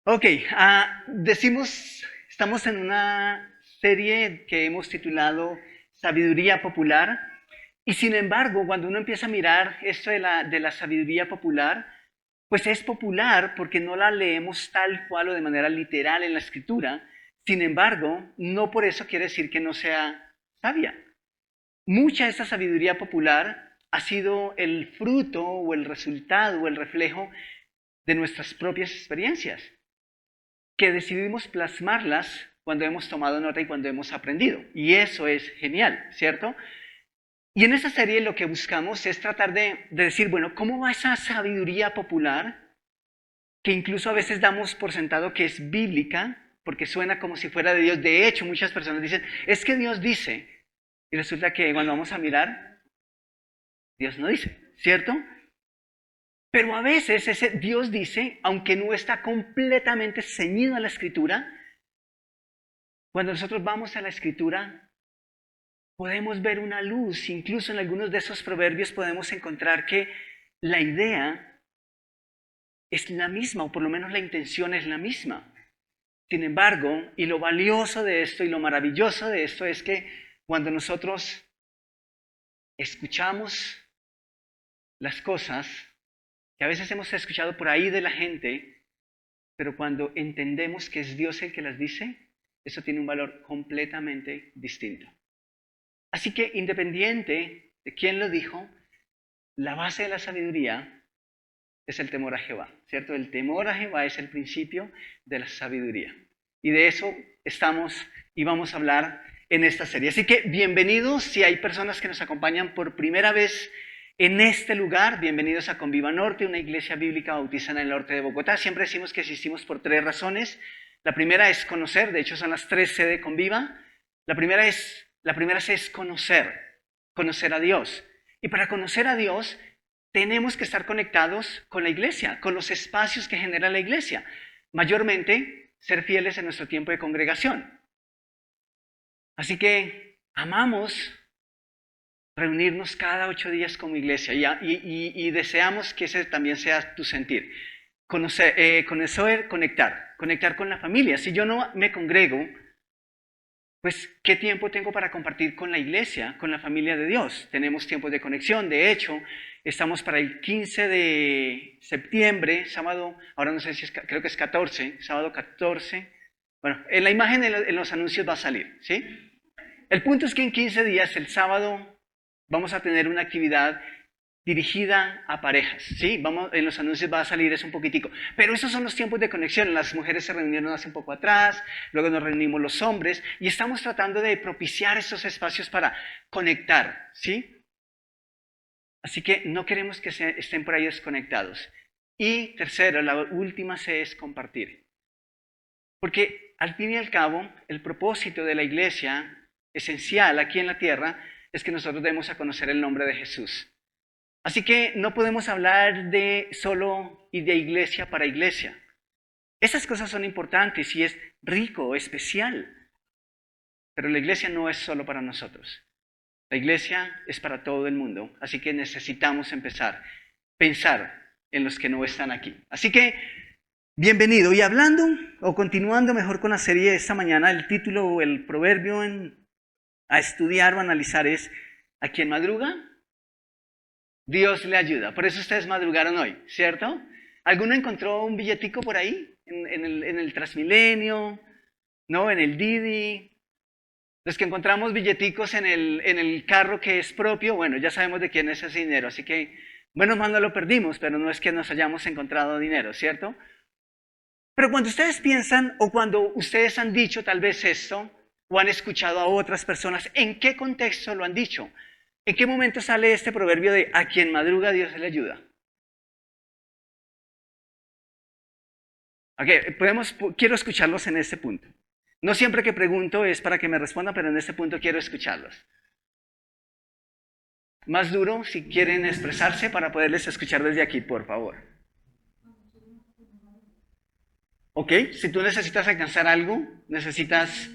Ok, estamos en una serie que hemos titulado Sabiduría Popular, y sin embargo, cuando uno empieza a mirar esto de la sabiduría popular, pues es popular porque no la leemos tal cual o de manera literal en la escritura. Sin embargo, no por eso quiere decir que no sea sabia. Mucha de esta sabiduría popular ha sido el fruto o el resultado o el reflejo de nuestras propias experiencias, que decidimos plasmarlas cuando hemos tomado nota y cuando hemos aprendido. Y eso es genial, ¿cierto? Y en esta serie lo que buscamos es tratar de decir, bueno, ¿cómo va esa sabiduría popular que incluso a veces damos por sentado que es bíblica, porque suena como si fuera de Dios? De hecho, muchas personas dicen, es que Dios dice, y resulta que cuando vamos a mirar, Dios no dice, ¿cierto? Pero a veces ese Dios dice, aunque no está completamente ceñido a la escritura, cuando nosotros vamos a la escritura, podemos ver una luz. Incluso en algunos de esos proverbios podemos encontrar que la idea es la misma, o por lo menos la intención es la misma. Sin embargo, y lo valioso de esto y lo maravilloso de esto es que cuando nosotros escuchamos las cosas que a veces hemos escuchado por ahí de la gente, pero cuando entendemos que es Dios el que las dice, eso tiene un valor completamente distinto. Así que independiente de quién lo dijo, la base de la sabiduría es el temor a Jehová, ¿cierto? El temor a Jehová es el principio de la sabiduría. Y de eso estamos y vamos a hablar en esta serie. Así que bienvenidos, si hay personas que nos acompañan por primera vez en este lugar, bienvenidos a Conviva Norte, una iglesia bíblica bautizada en el norte de Bogotá. Siempre decimos que existimos por tres razones. La primera es conocer, de hecho son las 3C de Conviva. La primera es conocer a Dios. Y para conocer a Dios tenemos que estar conectados con la iglesia, con los espacios que genera la iglesia. Mayormente, ser fieles en nuestro tiempo de congregación. Así que amamos reunirnos cada 8 días como iglesia y deseamos que ese también sea tu sentir. Conectar con la familia. Si yo no me congrego, pues, ¿qué tiempo tengo para compartir con la iglesia, con la familia de Dios? Tenemos tiempos de conexión. De hecho, estamos para el 15 de septiembre, sábado, ahora no sé si creo que es 14, sábado 14. Bueno, en la imagen, en los anuncios va a salir, ¿sí? El punto es que en 15 días, el sábado, vamos a tener una actividad dirigida a parejas, ¿sí? En los anuncios va a salir eso un poquitico. Pero esos son los tiempos de conexión. Las mujeres se reunieron hace un poco atrás, luego nos reunimos los hombres, y estamos tratando de propiciar estos espacios para conectar, ¿sí? Así que no queremos que estén por ahí desconectados. Y tercero, la última C es compartir. Porque al fin y al cabo, el propósito de la iglesia esencial aquí en la tierra es que nosotros demos a conocer el nombre de Jesús. Así que no podemos hablar de solo y de iglesia para iglesia. Esas cosas son importantes y es rico, especial. Pero la iglesia no es solo para nosotros. La iglesia es para todo el mundo. Así que necesitamos pensar en los que no están aquí. Así que, bienvenido. Y hablando, o continuando mejor con la serie de esta mañana, el título o el proverbio a estudiar o analizar es: ¿a quién madruga? Dios le ayuda. Por eso ustedes madrugaron hoy, ¿cierto? ¿Alguno encontró un billetico por ahí? En el Transmilenio, ¿no? En el Didi. Los que encontramos billeticos en el carro que es propio, bueno, ya sabemos de quién es ese dinero. Así que, menos mal no lo perdimos, pero no es que nos hayamos encontrado dinero, ¿cierto? Pero cuando ustedes piensan, o cuando ustedes han dicho tal vez esto, o han escuchado a otras personas, ¿en qué contexto lo han dicho? ¿En qué momento sale este proverbio de a quien madruga Dios le ayuda? Okay, quiero escucharlos en este punto. No siempre que pregunto es para que me respondan, pero en este punto quiero escucharlos. Más duro, si quieren expresarse para poderles escuchar desde aquí, por favor. Ok, si tú necesitas alcanzar algo, necesitas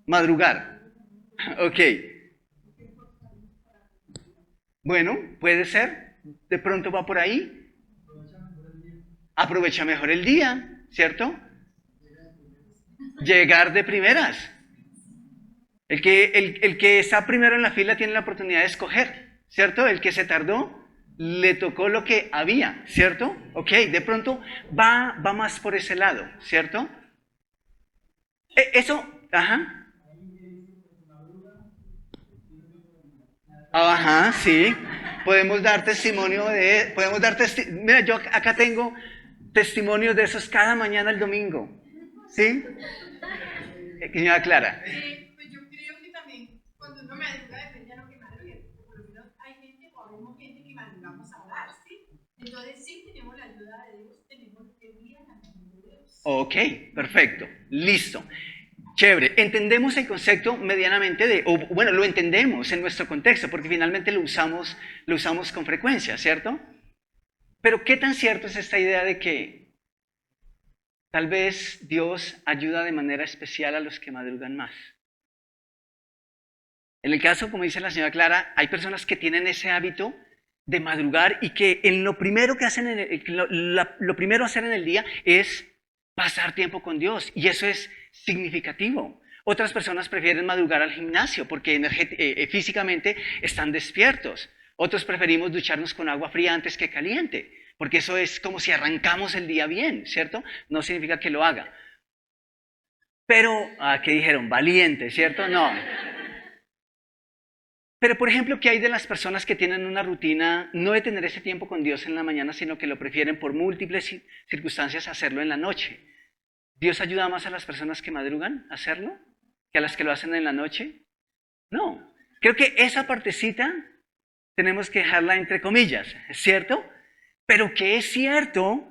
madrugar. Ok, bueno, puede ser. De pronto va por ahí. Aprovecha mejor el día, ¿cierto? Llegar de primeras. El que está primero en la fila tiene la oportunidad de escoger, ¿cierto? El que se tardó le tocó lo que había, ¿cierto? Ok, de pronto va más por ese lado, ¿cierto? Eso, ajá. Ajá, sí. Mira, yo acá tengo testimonios de esos cada mañana el domingo. ¿Sí? Señora Clara. Pues yo creo que también cuando uno madruga depende de lo que madrugue, porque por lo menos hay gente o habemos gente que madrugamos a orar, ¿sí? Entonces sí tenemos la ayuda de Dios, tenemos el día en la mano de Dios. Ok, perfecto. Listo. Chévere. Entendemos el concepto medianamente o bueno, lo entendemos en nuestro contexto, porque finalmente lo usamos con frecuencia, ¿cierto? Pero ¿qué tan cierto es esta idea de que tal vez Dios ayuda de manera especial a los que madrugan más? En el caso, como dice la señora Clara, hay personas que tienen ese hábito de madrugar y que en lo primero que hacen lo primero a hacer en el día es pasar tiempo con Dios, y eso es significativo. Otras personas prefieren madrugar al gimnasio porque físicamente están despiertos. Otros preferimos ducharnos con agua fría antes que caliente, porque eso es como si arrancamos el día bien, ¿cierto? No significa que lo haga. Pero, ¿qué dijeron? Valiente, ¿cierto? No. Pero, por ejemplo, ¿qué hay de las personas que tienen una rutina no de tener ese tiempo con Dios en la mañana, sino que lo prefieren por múltiples circunstancias hacerlo en la noche? ¿Dios ayuda más a las personas que madrugan a hacerlo que a las que lo hacen en la noche? No. Creo que esa partecita tenemos que dejarla entre comillas, ¿es cierto? Pero que es cierto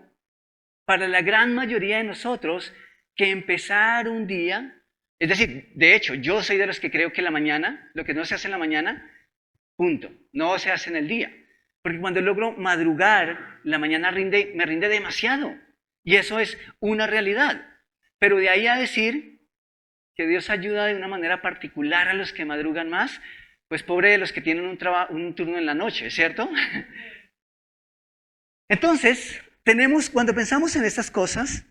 para la gran mayoría de nosotros que empezar un día, es decir, de hecho, yo soy de los que creo que la mañana, lo que no se hace en la mañana, punto, no se hace en el día. Porque cuando logro madrugar, la mañana me rinde demasiado. Y eso es una realidad. Pero de ahí a decir que Dios ayuda de una manera particular a los que madrugan más, pues pobre de los que tienen un turno en la noche, ¿cierto? Entonces, cuando pensamos en estas cosas,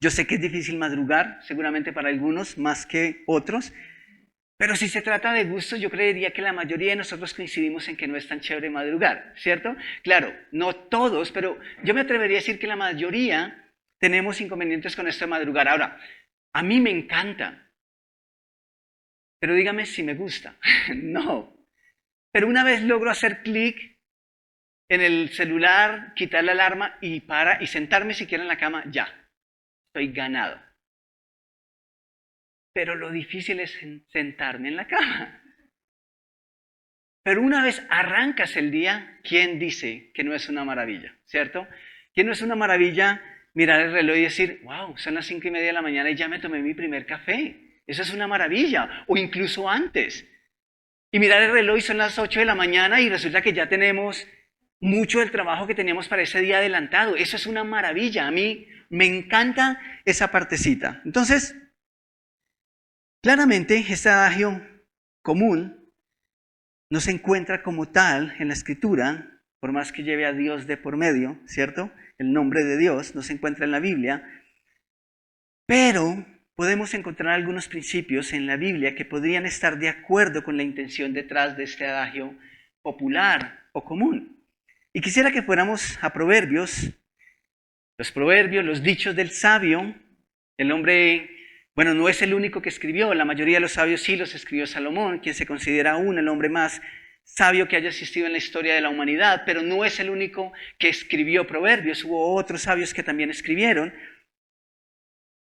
yo sé que es difícil madrugar, seguramente para algunos más que otros, pero si se trata de gustos, yo creería que la mayoría de nosotros coincidimos en que no es tan chévere madrugar, ¿cierto? Claro, no todos, pero yo me atrevería a decir que la mayoría tenemos inconvenientes con esto de madrugar. Ahora, a mí me encanta, pero dígame si me gusta. No. Pero una vez logro hacer clic en el celular, quitar la alarma y sentarme siquiera en la cama, ya, estoy ganado. Pero lo difícil es sentarme en la cama. Pero una vez arrancas el día, ¿quién dice que no es una maravilla? ¿Cierto? ¿Quién no es una maravilla mirar el reloj y decir, wow, son las 5:30 de la mañana y ya me tomé mi primer café? Eso es una maravilla. O incluso antes. Y mirar el reloj y son las 8 de la mañana y resulta que ya tenemos mucho del trabajo que teníamos para ese día adelantado. Eso es una maravilla. A mí me encanta esa partecita. Entonces, claramente, este adagio común no se encuentra como tal en la Escritura, por más que lleve a Dios de por medio, ¿cierto? El nombre de Dios no se encuentra en la Biblia, pero podemos encontrar algunos principios en la Biblia que podrían estar de acuerdo con la intención detrás de este adagio popular o común. Y quisiera que fuéramos a Proverbios, los dichos del sabio. El hombre, bueno, no es el único que escribió, la mayoría de los sabios sí los escribió Salomón, quien se considera aún el hombre más sabio que haya existido en la historia de la humanidad, pero no es el único que escribió Proverbios, hubo otros sabios que también escribieron.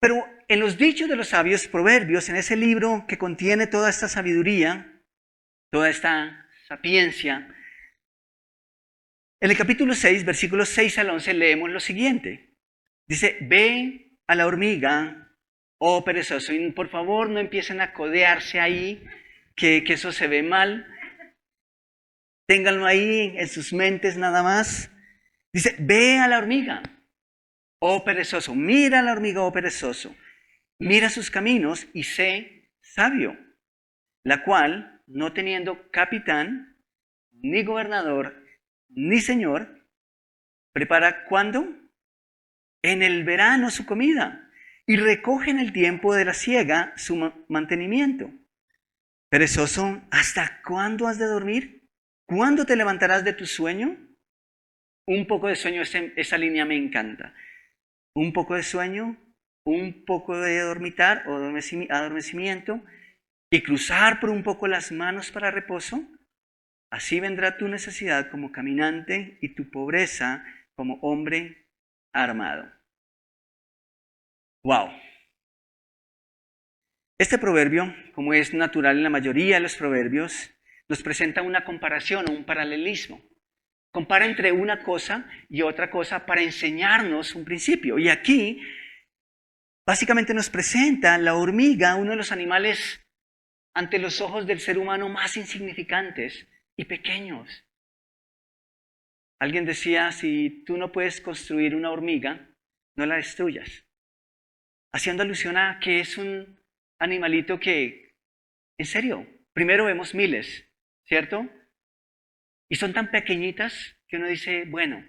Pero en los dichos de los sabios, Proverbios, en ese libro que contiene toda esta sabiduría, toda esta sapiencia, en el capítulo 6, versículos 6 al 11, leemos lo siguiente. Dice, ve a la hormiga, oh perezoso, y por favor no empiecen a codearse ahí, que eso se ve mal. Ténganlo ahí en sus mentes nada más. Dice, ve a la hormiga, oh perezoso, mira a la hormiga, oh perezoso, mira sus caminos y sé sabio, la cual, no teniendo capitán, ni gobernador, ni señor, prepara ¿cuándo? En el verano su comida y recoge en el tiempo de la siega su mantenimiento. Perezoso, ¿hasta cuándo has de dormir? ¿Cuándo te levantarás de tu sueño? Un poco de sueño, esa línea me encanta. Un poco de sueño, un poco de dormitar o adormecimiento y cruzar por un poco las manos para reposo. Así vendrá tu necesidad como caminante y tu pobreza como hombre armado. ¡Wow! Este proverbio, como es natural en la mayoría de los proverbios, nos presenta una comparación o un paralelismo. Compara entre una cosa y otra cosa para enseñarnos un principio. Y aquí, básicamente nos presenta la hormiga, uno de los animales ante los ojos del ser humano más insignificantes y pequeños. Alguien decía, si tú no puedes construir una hormiga, no la destruyas. Haciendo alusión a que es un animalito que, en serio, primero vemos miles, ¿cierto? Y son tan pequeñitas que uno dice, bueno,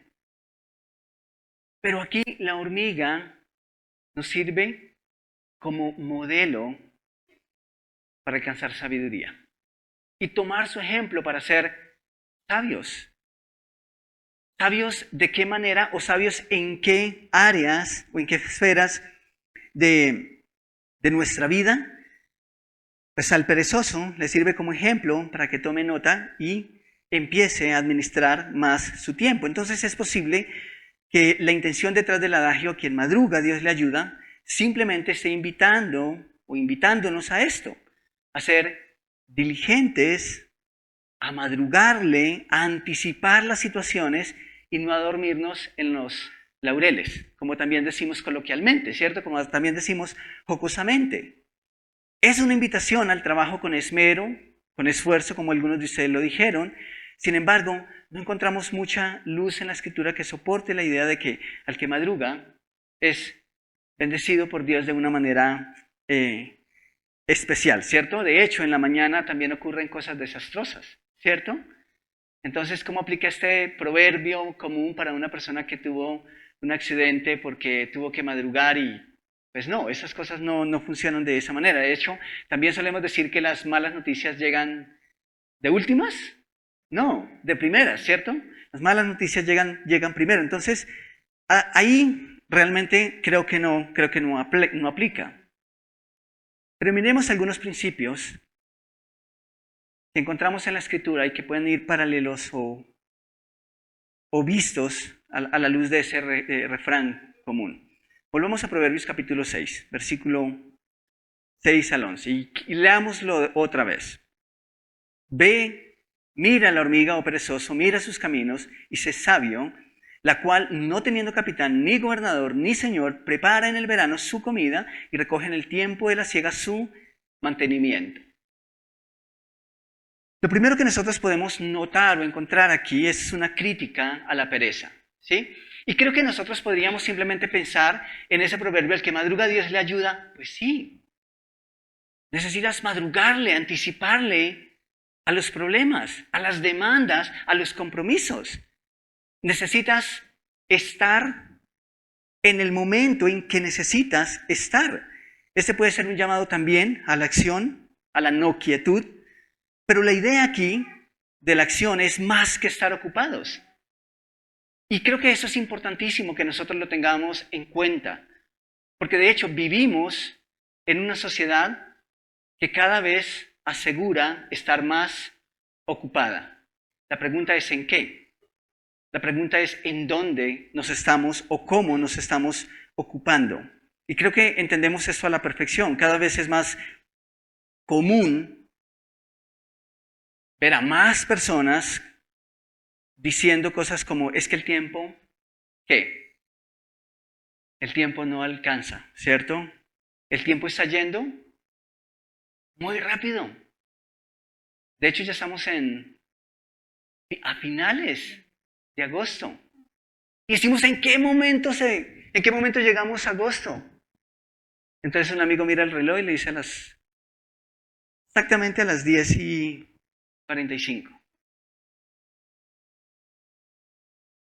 pero aquí la hormiga nos sirve como modelo para alcanzar sabiduría y tomar su ejemplo para ser sabios. ¿Sabios de qué manera o sabios en qué áreas o en qué esferas de nuestra vida? Pues al perezoso le sirve como ejemplo para que tome nota y empiece a administrar más su tiempo. Entonces es posible que la intención detrás del adagio, quien madruga, Dios le ayuda, simplemente esté invitando o invitándonos a esto, a ser diligentes, a madrugarle, a anticipar las situaciones y no a dormirnos en los laureles, como también decimos coloquialmente, ¿cierto? Como también decimos jocosamente. Es una invitación al trabajo con esmero, con esfuerzo, como algunos de ustedes lo dijeron. Sin embargo, no encontramos mucha luz en la Escritura que soporte la idea de que al que madruga es bendecido por Dios de una manera especial, ¿cierto? De hecho, en la mañana también ocurren cosas desastrosas, ¿cierto? Entonces, ¿cómo aplica este proverbio común para una persona que tuvo un accidente porque tuvo que madrugar y pues no, esas cosas no funcionan de esa manera. De hecho, también solemos decir que las malas noticias llegan de últimas, no, de primeras, ¿cierto? Las malas noticias llegan primero. Entonces, ahí realmente creo que no aplica. Pero miremos algunos principios que encontramos en la Escritura y que pueden ir paralelos o vistos a la luz de ese refrán común. Volvamos a Proverbios capítulo 6, versículo 6 al 11, y leámoslo otra vez. Ve, mira la hormiga, oh perezoso, mira sus caminos y sé sabio, la cual, no teniendo capitán, ni gobernador, ni señor, prepara en el verano su comida y recoge en el tiempo de la siega su mantenimiento. Lo primero que nosotros podemos notar o encontrar aquí es una crítica a la pereza, ¿sí? Y creo que nosotros podríamos simplemente pensar en ese proverbio, el que madruga Dios le ayuda. Pues sí, necesitas madrugarle, anticiparle a los problemas, a las demandas, a los compromisos. Necesitas estar en el momento en que necesitas estar. Este puede ser un llamado también a la acción, a la no quietud. Pero la idea aquí de la acción es más que estar ocupados. Y creo que eso es importantísimo que nosotros lo tengamos en cuenta. Porque de hecho vivimos en una sociedad que cada vez asegura estar más ocupada. La pregunta es ¿en qué? La pregunta es ¿en dónde nos estamos o cómo nos estamos ocupando? Y creo que entendemos esto a la perfección. Cada vez es más común ver a más personas diciendo cosas como, es que el tiempo, ¿qué? El tiempo no alcanza, ¿cierto? El tiempo está yendo muy rápido. De hecho, ya estamos a finales de agosto. Y decimos, ¿en qué momento llegamos a agosto? Entonces un amigo mira el reloj y le dice exactamente a las 10:45.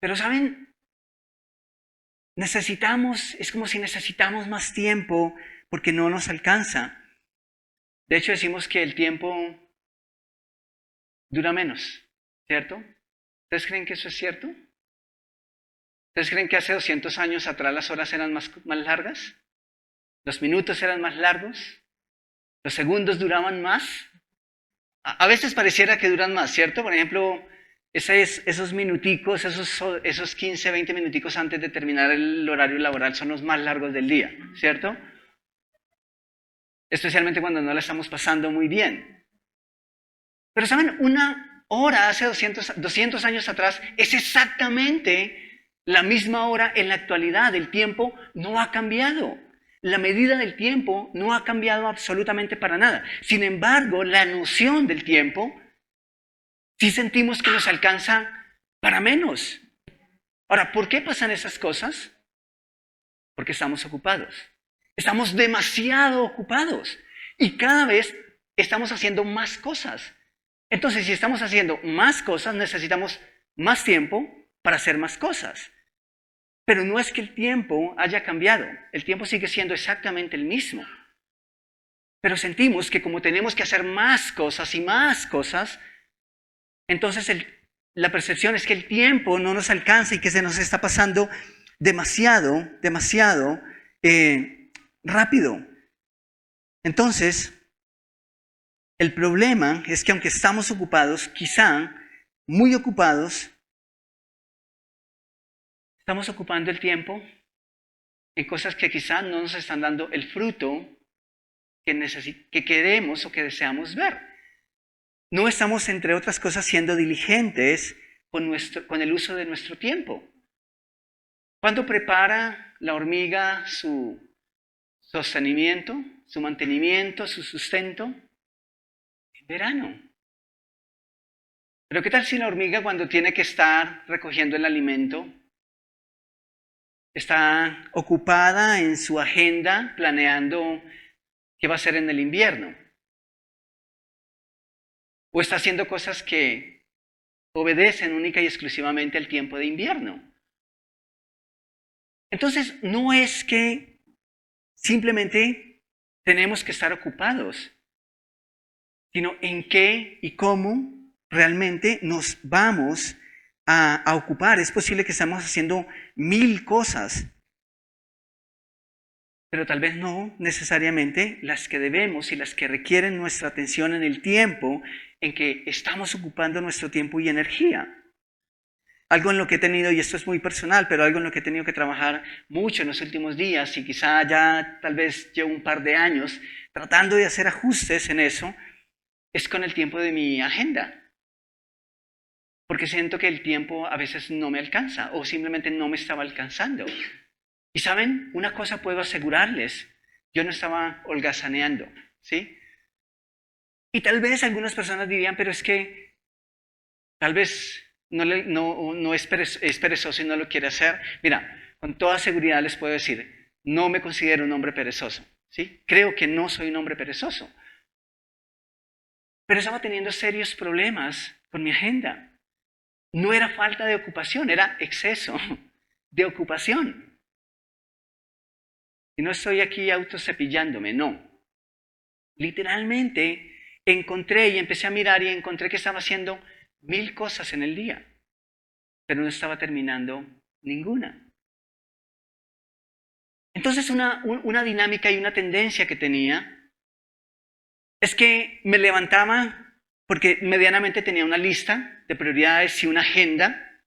Pero ¿saben? es como si necesitamos más tiempo porque no nos alcanza. De hecho, decimos que el tiempo dura menos, ¿cierto? ¿Ustedes creen que eso es cierto? ¿Ustedes creen que hace 200 años atrás las horas eran más largas? ¿Los minutos eran más largos? ¿Los segundos duraban más? A veces pareciera que duran más, ¿cierto? Por ejemplo, esos minuticos, esos 15, 20 minuticos antes de terminar el horario laboral son los más largos del día, ¿cierto? Especialmente cuando no la estamos pasando muy bien. Pero ¿saben? Una hora hace 200 años atrás es exactamente la misma hora en la actualidad. El tiempo no ha cambiado. La medida del tiempo no ha cambiado absolutamente para nada. Sin embargo, la noción del tiempo sí sentimos que nos alcanza para menos. Ahora, ¿por qué pasan esas cosas? Porque estamos ocupados. Estamos demasiado ocupados y cada vez estamos haciendo más cosas. Entonces, si estamos haciendo más cosas, necesitamos más tiempo para hacer más cosas. Pero no es que el tiempo haya cambiado. El tiempo sigue siendo exactamente el mismo. Pero sentimos que como tenemos que hacer más cosas y más cosas, entonces la percepción es que el tiempo no nos alcanza y que se nos está pasando demasiado rápido. Entonces, el problema es que aunque estamos ocupados, quizá muy ocupados, estamos ocupando el tiempo en cosas que quizá no nos están dando el fruto que queremos o que deseamos ver. No estamos, entre otras cosas, siendo diligentes con el uso de nuestro tiempo. ¿Cuándo prepara la hormiga su sostenimiento, su mantenimiento, su sustento? En verano. Pero ¿qué tal si la hormiga cuando tiene que estar recogiendo el alimento está ocupada en su agenda planeando qué va a hacer en el invierno? ¿O está haciendo cosas que obedecen única y exclusivamente al tiempo de invierno? Entonces, no es que simplemente tenemos que estar ocupados, sino en qué y cómo realmente nos vamos a ocupar. Es posible que estemos haciendo 1000 cosas, pero tal vez no necesariamente las que debemos y las que requieren nuestra atención en el tiempo en que estamos ocupando nuestro tiempo y energía. Algo en lo que he tenido, y esto es muy personal, pero algo en lo que he tenido que trabajar mucho en los últimos días, y quizá ya tal vez llevo un par de años tratando de hacer ajustes en eso, es con el tiempo de mi agenda. Porque siento que el tiempo a veces no me alcanza, o simplemente no me estaba alcanzando. Y saben, una cosa puedo asegurarles, yo no estaba holgazaneando, ¿sí? Y tal vez algunas personas dirían, pero es que tal vez no es perezoso y no lo quiere hacer. Mira, con toda seguridad les puedo decir, no me considero un hombre perezoso, ¿sí? Creo que no soy un hombre perezoso. Pero estaba teniendo serios problemas con mi agenda. No era falta de ocupación, era exceso de ocupación. Y no estoy aquí autocepillándome, no. Literalmente encontré y empecé a mirar y encontré que estaba haciendo 1000 cosas en el día, pero no estaba terminando ninguna. Entonces una dinámica y una tendencia que tenía es que me levantaba porque medianamente tenía una lista de prioridades y una agenda.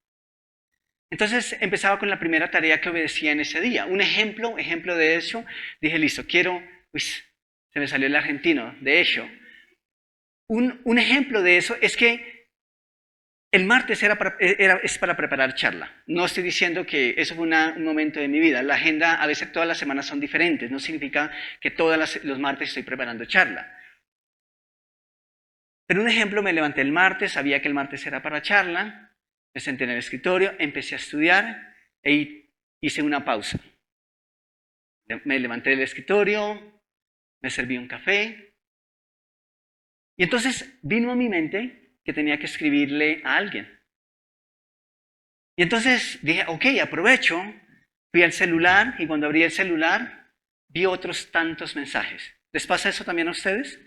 Entonces empezaba con la primera tarea que obedecía en ese día. Un ejemplo de eso, dije, listo, se me salió el argentino, de hecho. Un ejemplo de eso es que el martes es para preparar charla. No estoy diciendo que eso fue un momento de mi vida. La agenda, a veces todas las semanas son diferentes. No significa que todos los martes estoy preparando charla. Pero un ejemplo, me levanté el martes, sabía que el martes era para charla, me senté en el escritorio, empecé a estudiar e hice una pausa. Me levanté del escritorio, me serví un café y entonces vino a mi mente que tenía que escribirle a alguien. Y entonces dije, ok, aprovecho, Fui al celular y cuando abrí el celular vi otros tantos mensajes. ¿Les pasa eso también a ustedes?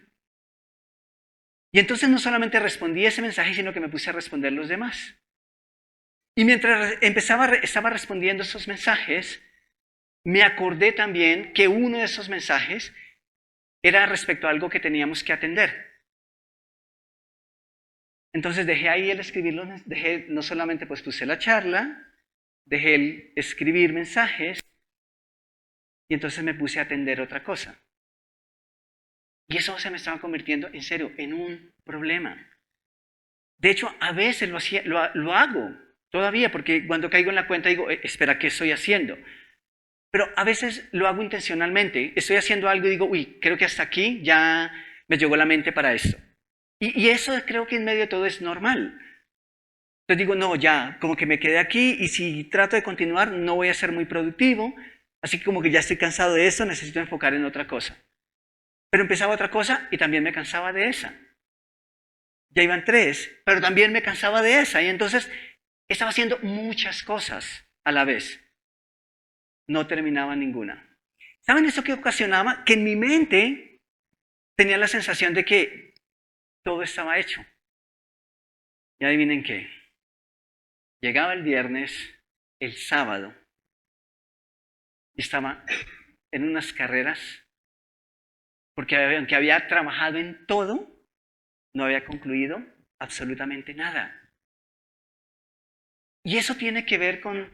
Y entonces no solamente respondí ese mensaje, sino que me puse a responder los demás. Y mientras estaba respondiendo esos mensajes, me acordé también que uno de esos mensajes era respecto a algo que teníamos que atender. Entonces dejé ahí el escribirlo, no solamente pues puse la charla, dejé el escribir mensajes y entonces me puse a atender otra cosa. Y eso se me estaba convirtiendo, en serio, en un problema. De hecho, a veces lo hago todavía, porque cuando caigo en la cuenta digo, espera, ¿qué estoy haciendo? Pero a veces lo hago intencionalmente. Estoy haciendo algo y digo, uy, creo que hasta aquí ya me llegó la mente para esto. Y eso creo que en medio de todo es normal. Entonces digo, no, ya, como que me quedé aquí y si trato de continuar no voy a ser muy productivo. Así que como que ya estoy cansado de eso, necesito enfocar en otra cosa. Pero empezaba otra cosa y también me cansaba de esa. Ya iban 3, pero también me cansaba de esa. Y entonces estaba haciendo muchas cosas a la vez. No terminaba ninguna. ¿Saben eso qué ocasionaba? Que en mi mente tenía la sensación de que todo estaba hecho. Y adivinen qué. Llegaba el viernes, el sábado, y estaba en unas carreras, porque aunque había trabajado en todo, no había concluido absolutamente nada. Y eso tiene que ver con,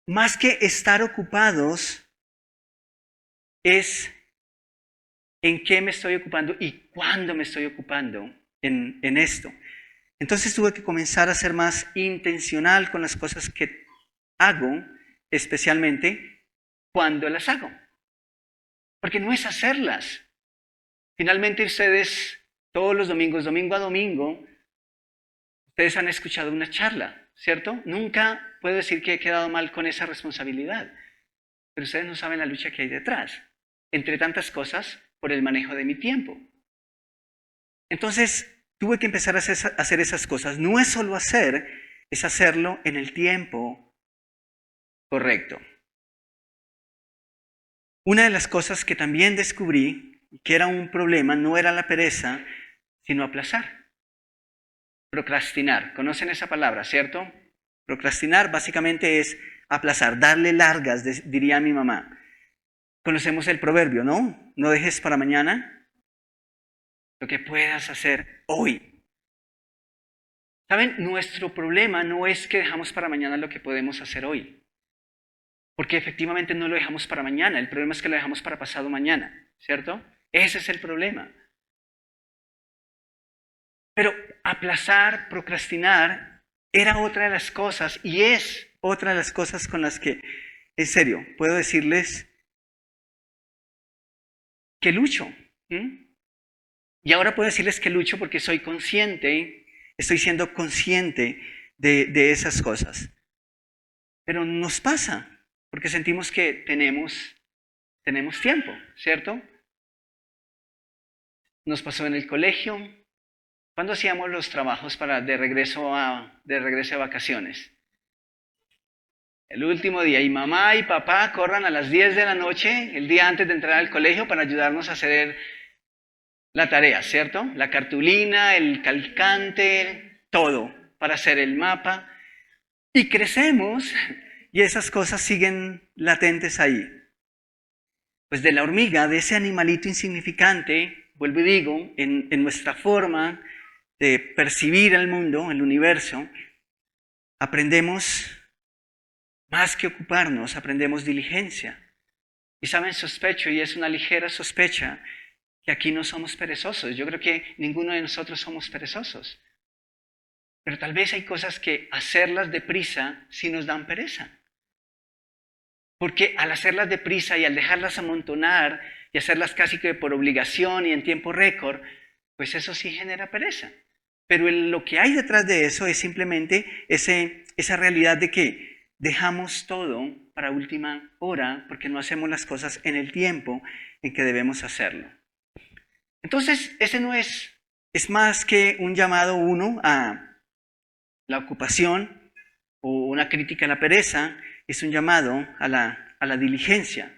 más que estar ocupados, es en qué me estoy ocupando y cuándo me estoy ocupando en esto. Entonces tuve que comenzar a ser más intencional con las cosas que hago, especialmente cuando las hago. Porque no es hacerlas. Finalmente ustedes, todos los domingos, domingo a domingo, ustedes han escuchado una charla, ¿cierto? Nunca puedo decir que he quedado mal con esa responsabilidad. Pero ustedes no saben la lucha que hay detrás. Entre tantas cosas, por el manejo de mi tiempo. Entonces, tuve que empezar a hacer esas cosas. No es solo hacer, es hacerlo en el tiempo correcto. Una de las cosas que también descubrí, que era un problema, no era la pereza, sino aplazar. Procrastinar. ¿Conocen esa palabra, cierto? Procrastinar básicamente es aplazar, darle largas, diría mi mamá. Conocemos el proverbio, ¿no? No dejes para mañana lo que puedas hacer hoy. ¿Saben? Nuestro problema no es que dejamos para mañana lo que podemos hacer hoy. Porque efectivamente no lo dejamos para mañana. El problema es que lo dejamos para pasado mañana, ¿cierto? Ese es el problema. Pero aplazar, procrastinar, era otra de las cosas y es otra de las cosas con las que, en serio, puedo decirles que lucho. Y ahora puedo decirles que lucho porque soy consciente, estoy siendo consciente de esas cosas. Pero nos pasa, porque sentimos que tenemos tiempo, ¿cierto? Nos pasó en el colegio, cuando hacíamos los trabajos de regreso de vacaciones. El último día, y mamá y papá corran a las 10 de la noche, el día antes de entrar al colegio, para ayudarnos a hacer la tarea, ¿cierto? La cartulina, el calcante, todo, para hacer el mapa. Y crecemos y esas cosas siguen latentes ahí. Pues de la hormiga, de ese animalito insignificante, vuelvo y digo, en nuestra forma de percibir el mundo, el universo, aprendemos más que ocuparnos, aprendemos diligencia. Y saben, sospecho, y es una ligera sospecha, que aquí no somos perezosos. Yo creo que ninguno de nosotros somos perezosos. Pero tal vez hay cosas que hacerlas deprisa sí nos dan pereza. Porque al hacerlas deprisa y al dejarlas amontonar y hacerlas casi que por obligación y en tiempo récord, pues eso sí genera pereza. Pero lo que hay detrás de eso es simplemente esa realidad de que dejamos todo para última hora porque no hacemos las cosas en el tiempo en que debemos hacerlo. Entonces, ese no es más que un llamado a la ocupación o una crítica a la pereza, es un llamado a la diligencia.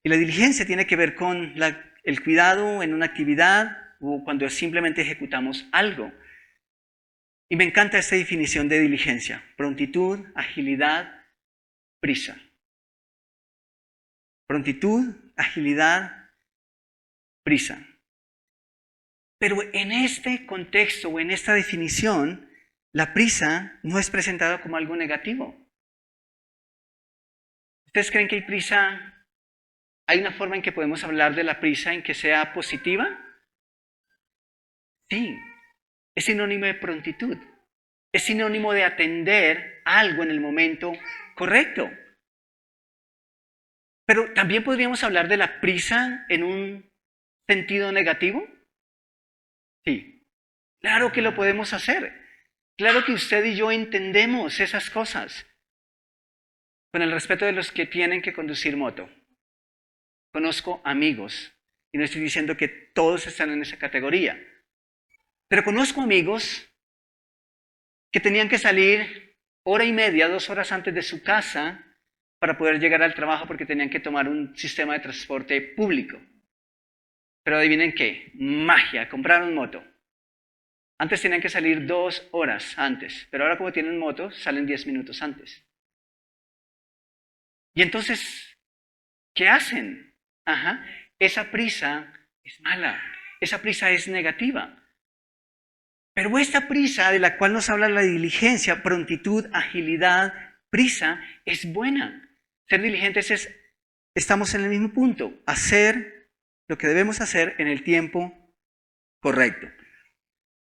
Y la diligencia tiene que ver con el cuidado en una actividad o cuando simplemente ejecutamos algo. Y me encanta esta definición de diligencia: prontitud, agilidad, prisa. Prontitud, agilidad, prisa. Pero en este contexto o en esta definición, la prisa no es presentada como algo negativo. ¿Ustedes creen que hay prisa? ¿Hay una forma en que podemos hablar de la prisa en que sea positiva? Sí, es sinónimo de prontitud. Es sinónimo de atender algo en el momento correcto. Pero también podríamos hablar de la prisa en un sentido negativo. Sí, claro que lo podemos hacer. Claro que usted y yo entendemos esas cosas. Con el respeto de los que tienen que conducir moto. Conozco amigos, y no estoy diciendo que todos están en esa categoría, pero conozco amigos que tenían que salir 1:30, 2 horas antes de su casa para poder llegar al trabajo porque tenían que tomar un sistema de transporte público. Pero adivinen qué, magia, compraron moto. Antes tenían que salir 2 horas antes, pero ahora como tienen moto, salen 10 minutos antes. Y entonces, ¿qué hacen? Esa prisa es mala, esa prisa es negativa. Pero esta prisa de la cual nos habla la diligencia, prontitud, agilidad, prisa, es buena. Ser diligentes estamos en el mismo punto, hacer lo que debemos hacer en el tiempo correcto.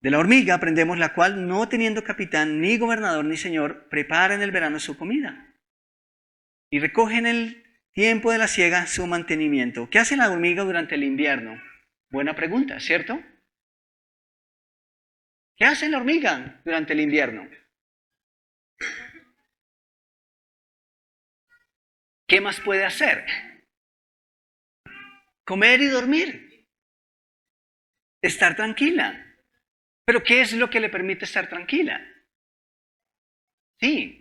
De la hormiga aprendemos la cual, no teniendo capitán, ni gobernador, ni señor, prepara en el verano su comida y recoge en el tiempo de la siega su mantenimiento. ¿Qué hace la hormiga durante el invierno? Buena pregunta, ¿cierto? ¿Qué hace la hormiga durante el invierno? ¿Qué más puede hacer? Comer y dormir. Estar tranquila. ¿Pero qué es lo que le permite estar tranquila? Sí.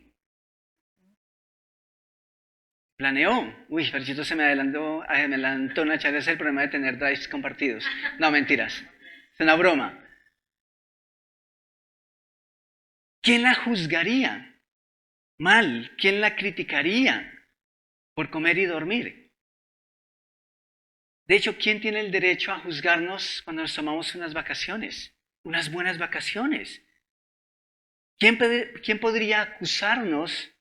Planeó. Uy, Ferchito se me adelantó una charla, es el problema de tener drives compartidos. No, mentiras. Es una broma. ¿Quién la juzgaría mal? ¿Quién la criticaría por comer y dormir? De hecho, ¿quién tiene el derecho a juzgarnos cuando nos tomamos unas vacaciones? Unas buenas vacaciones. ¿Quién podría acusarnos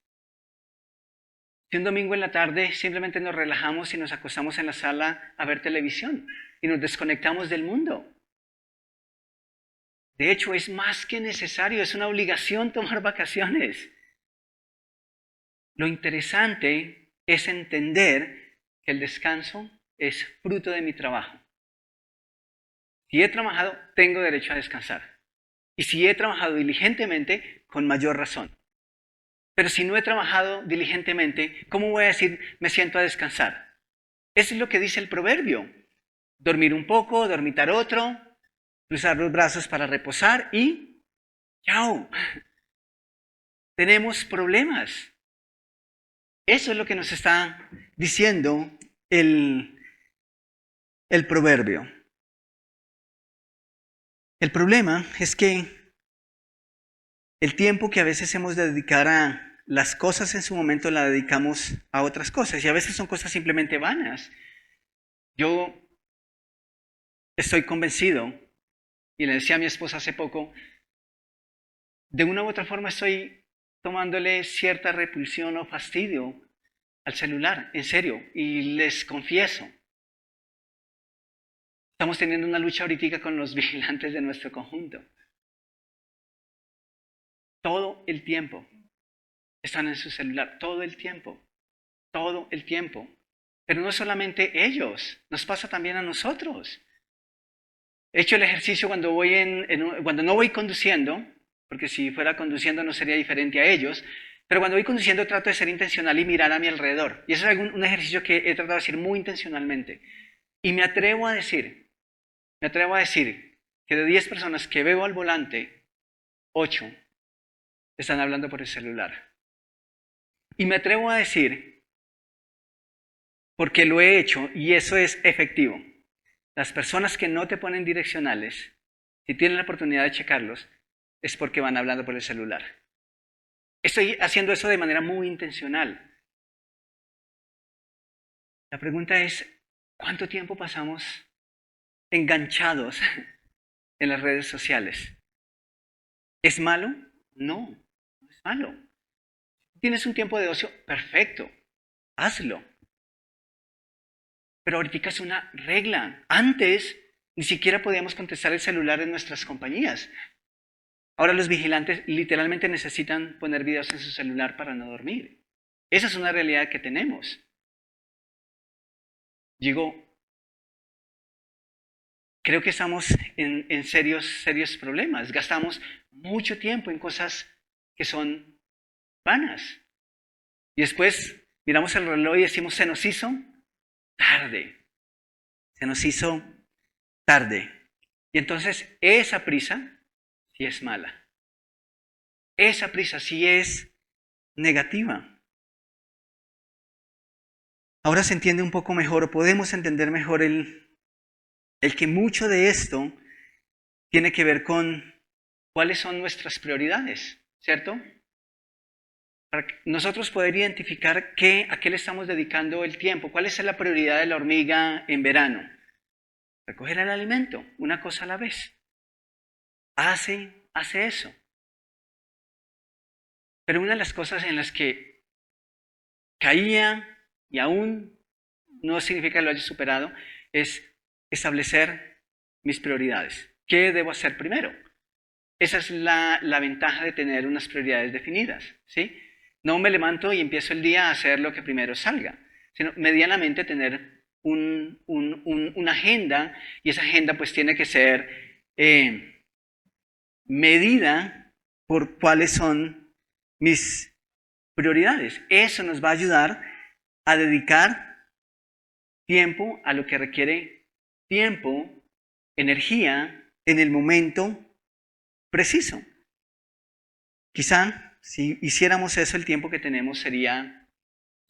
si un domingo en la tarde simplemente nos relajamos y nos acostamos en la sala a ver televisión y nos desconectamos del mundo? De hecho, es más que necesario, es una obligación tomar vacaciones. Lo interesante es entender que el descanso es fruto de mi trabajo. Si he trabajado, tengo derecho a descansar. Y si he trabajado diligentemente, con mayor razón. Pero si no he trabajado diligentemente, ¿cómo voy a decir me siento a descansar? Eso es lo que dice el proverbio. Dormir un poco, dormitar otro, cruzar los brazos para reposar y ¡chao! Tenemos problemas. Eso es lo que nos está diciendo el proverbio. El problema es que el tiempo que a veces hemos de dedicar a las cosas en su momento la dedicamos a otras cosas y a veces son cosas simplemente vanas. Yo estoy convencido, y le decía a mi esposa hace poco, de una u otra forma estoy tomándole cierta repulsión o fastidio al celular, en serio, y les confieso. Estamos teniendo una lucha ahorita con los vigilantes de nuestro conjunto. Todo el tiempo están en su celular, todo el tiempo. Pero no solamente ellos, nos pasa también a nosotros. He hecho el ejercicio cuando cuando no voy conduciendo, porque si fuera conduciendo no sería diferente a ellos, pero cuando voy conduciendo trato de ser intencional y mirar a mi alrededor. Y eso es un ejercicio que he tratado de hacer muy intencionalmente. Y me atrevo a decir que de 10 personas que veo al volante, 8 están hablando por el celular. Y me atrevo a decir, porque lo he hecho y eso es efectivo. Las personas que no te ponen direccionales, si tienen la oportunidad de checarlos, es porque van hablando por el celular. Estoy haciendo eso de manera muy intencional. La pregunta es, ¿cuánto tiempo pasamos enganchados en las redes sociales? ¿Es malo? No, no es malo. ¿Tienes un tiempo de ocio? Perfecto, hazlo. Pero ahorita es una regla. Antes ni siquiera podíamos contestar el celular en nuestras compañías. Ahora los vigilantes literalmente necesitan poner videos en su celular para no dormir. Esa es una realidad que tenemos. Digo, creo que estamos en serios problemas. Gastamos mucho tiempo en cosas que son vanas. Y después miramos el reloj y decimos, se nos hizo tarde. Se nos hizo tarde. Y entonces esa prisa sí es mala. Esa prisa sí es negativa. Ahora se entiende un poco mejor, o podemos entender mejor el que mucho de esto tiene que ver con cuáles son nuestras prioridades, ¿cierto? Para nosotros poder identificar a qué le estamos dedicando el tiempo, cuál es la prioridad de la hormiga en verano. Recoger el alimento, una cosa a la vez. Hace eso. Pero una de las cosas en las que caía y aún no significa que lo haya superado es establecer mis prioridades. ¿Qué debo hacer primero? Esa es la ventaja de tener unas prioridades definidas, ¿sí? No me levanto y empiezo el día a hacer lo que primero salga, sino medianamente tener una agenda, y esa agenda pues tiene que ser medida por cuáles son mis prioridades. Eso nos va a ayudar a dedicar tiempo a lo que requiere tiempo, energía, en el momento preciso. Quizá si hiciéramos eso, el tiempo que tenemos sería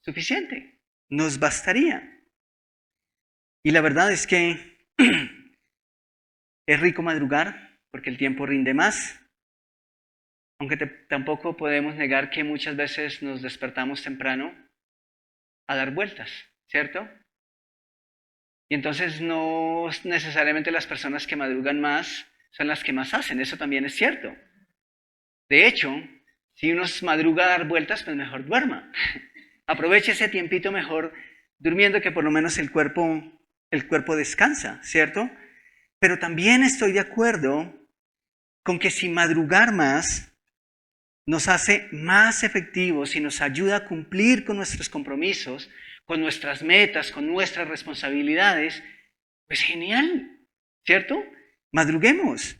suficiente, nos bastaría. Y la verdad es que es rico madrugar porque el tiempo rinde más, aunque tampoco podemos negar que muchas veces nos despertamos temprano a dar vueltas, ¿cierto? Y entonces no necesariamente las personas que madrugan más son las que más hacen, eso también es cierto. De hecho, si uno madruga a dar vueltas, pues mejor duerma. Aproveche ese tiempito mejor durmiendo, que por lo menos el cuerpo descansa, ¿cierto? Pero también estoy de acuerdo con que si madrugar más nos hace más efectivos y nos ayuda a cumplir con nuestros compromisos, con nuestras metas, con nuestras responsabilidades, pues genial, ¿cierto? Madruguemos.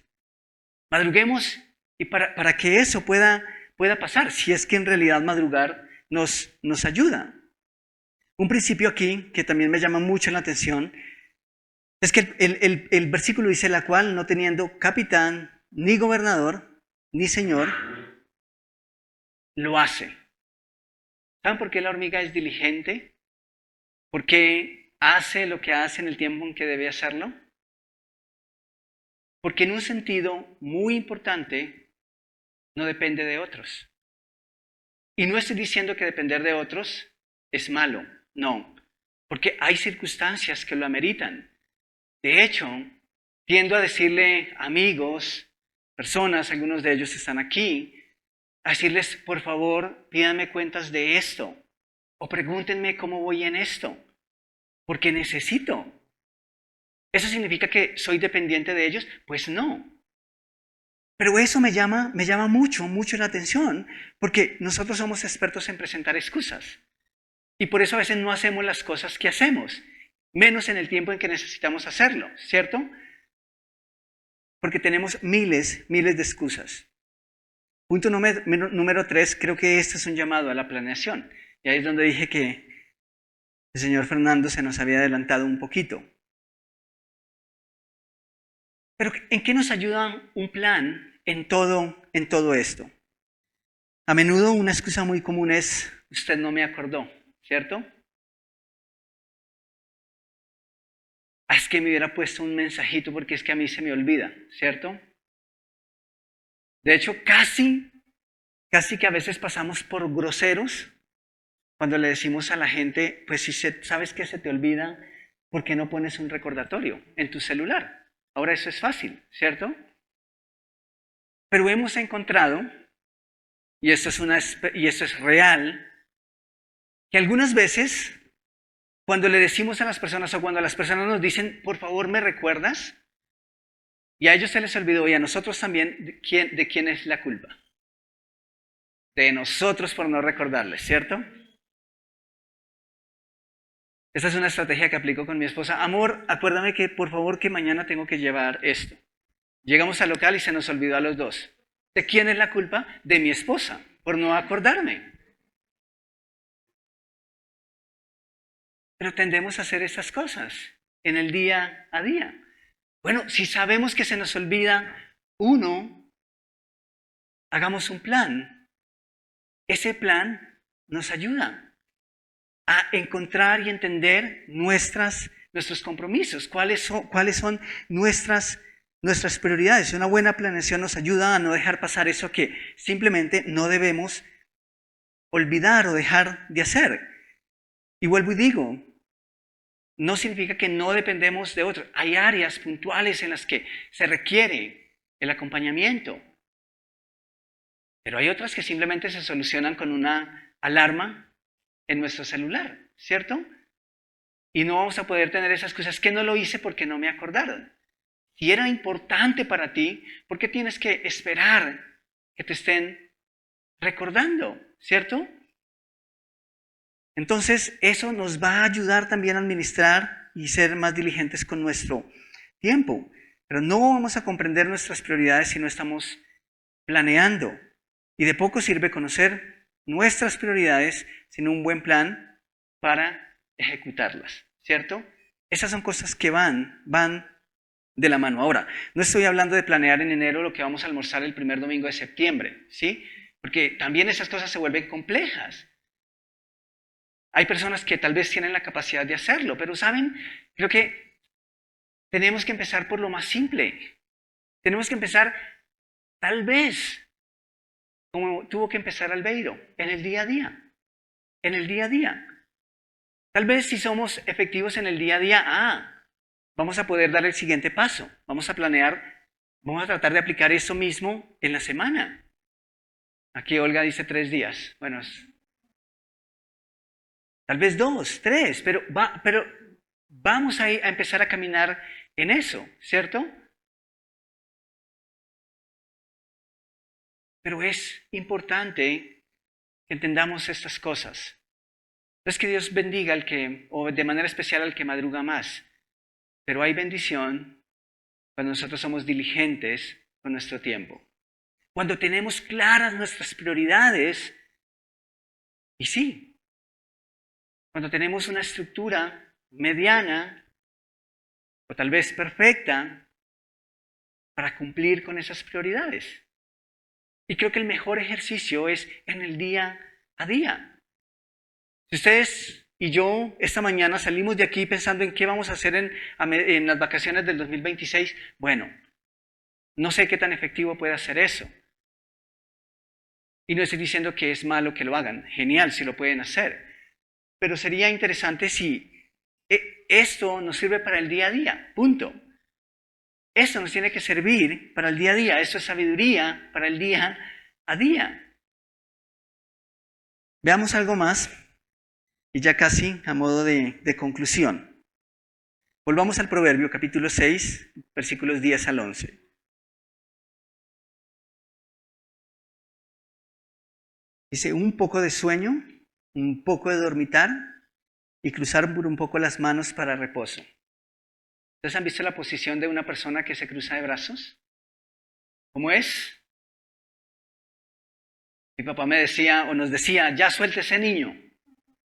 Madruguemos y para que eso pueda pasar, si es que en realidad madrugar nos ayuda. Un principio aquí que también me llama mucho la atención es que el versículo dice: la cual, no teniendo capitán, ni gobernador, ni señor, lo hace. ¿Saben por qué la hormiga es diligente? ¿Por qué hace lo que hace en el tiempo en que debe hacerlo? Porque en un sentido muy importante no depende de otros. Y no estoy diciendo que depender de otros es malo, no, porque hay circunstancias que lo ameritan. De hecho, tiendo a decirle a amigos, personas, algunos de ellos están aquí, a decirles, por favor, pídanme cuentas de esto, o pregúntenme cómo voy en esto, porque necesito. ¿Eso significa que soy dependiente de ellos? Pues no. Pero eso me llama mucho la atención, porque nosotros somos expertos en presentar excusas. Y por eso a veces no hacemos las cosas que hacemos, menos en el tiempo en que necesitamos hacerlo, ¿cierto? Porque tenemos miles de excusas. Punto número 3, creo que este es un llamado a la planeación. Y ahí es donde dije que el señor Fernando se nos había adelantado un poquito. Pero ¿en qué nos ayuda un plan en todo esto? A menudo una excusa muy común es, usted no me acordó, ¿cierto? Es que me hubiera puesto un mensajito porque es que a mí se me olvida, ¿cierto? De hecho, casi que a veces pasamos por groseros cuando le decimos a la gente, pues si sabes que se te olvida, ¿por qué no pones un recordatorio en tu celular? Ahora eso es fácil, ¿cierto? Pero hemos encontrado, y esto es real, que algunas veces cuando le decimos a las personas o cuando las personas nos dicen, por favor, ¿me recuerdas? Y a ellos se les olvidó y a nosotros también, ¿de quién es la culpa? De nosotros por no recordarles, ¿cierto? Esta es una estrategia que aplico con mi esposa. Amor, acuérdame que por favor que mañana tengo que llevar esto. Llegamos al local y se nos olvidó a los dos. ¿De quién es la culpa? De mi esposa, por no acordarme. Pero tendemos a hacer esas cosas en el día a día. Bueno, si sabemos que se nos olvida uno, hagamos un plan. Ese plan nos ayuda a encontrar y entender nuestros compromisos, cuáles son nuestras prioridades. Una buena planeación nos ayuda a no dejar pasar eso que simplemente no debemos olvidar o dejar de hacer. Y vuelvo y digo, no significa que no dependemos de otros. Hay áreas puntuales en las que se requiere el acompañamiento. Pero hay otras que simplemente se solucionan con una alarma en nuestro celular, ¿cierto? Y no vamos a poder tener esas cosas que no lo hice porque no me acordaron. Si era importante para ti, ¿por qué tienes que esperar que te estén recordando, ¿cierto? Entonces, eso nos va a ayudar también a administrar y ser más diligentes con nuestro tiempo. Pero no vamos a comprender nuestras prioridades si no estamos planeando. Y de poco sirve conocer nuestras prioridades sin un buen plan para ejecutarlas, ¿cierto? Esas son cosas que van de la mano. Ahora, no estoy hablando de planear en enero lo que vamos a almorzar el primer domingo de septiembre, ¿sí? Porque también esas cosas se vuelven complejas. Hay personas que tal vez tienen la capacidad de hacerlo, pero ¿saben? Creo que tenemos que empezar por lo más simple. Tenemos que empezar, tal vez, como tuvo que empezar Albeiro, en el día a día. En el día a día. Tal vez si somos efectivos en el día a día, vamos a poder dar el siguiente paso. Vamos a planear, vamos a tratar de aplicar eso mismo en la semana. Aquí Olga dice 3 días. Bueno, tal vez 2, 3, pero vamos a empezar a caminar en eso, ¿cierto? Pero es importante que entendamos estas cosas. No es que Dios bendiga o de manera especial al que madruga más, pero hay bendición cuando nosotros somos diligentes con nuestro tiempo. Cuando tenemos claras nuestras prioridades, y sí, cuando tenemos una estructura mediana o tal vez perfecta para cumplir con esas prioridades. Y creo que el mejor ejercicio es en el día a día. Si ustedes y yo esta mañana salimos de aquí pensando en qué vamos a hacer en las vacaciones del 2026, bueno, no sé qué tan efectivo puede hacer eso. Y no estoy diciendo que es malo que lo hagan, genial si lo pueden hacer. Pero sería interesante si esto nos sirve para el día a día, punto. Esto nos tiene que servir para el día a día, esto es sabiduría para el día a día. Veamos algo más, y ya casi a modo de conclusión. Volvamos al Proverbio, capítulo 6, versículos 10 al 11. Dice, un poco de sueño, un poco de dormitar y cruzar por un poco las manos para reposo. ¿Ustedes han visto la posición de una persona que se cruza de brazos? ¿Cómo es? Mi papá me decía o nos decía, ya suelte ese niño,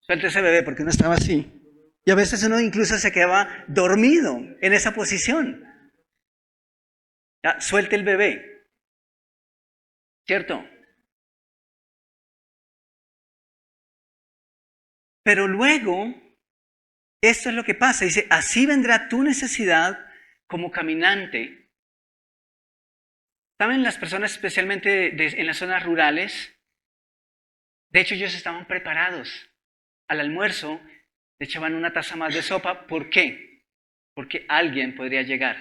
suelte ese bebé, porque uno estaba así. Y a veces uno incluso se quedaba dormido en esa posición. Ya, suelte el bebé. ¿Cierto? Pero luego, esto es lo que pasa. Dice, así vendrá tu necesidad como caminante. ¿Saben las personas especialmente en las zonas rurales? De hecho, ellos estaban preparados. Al almuerzo le echaban una taza más de sopa. ¿Por qué? Porque alguien podría llegar.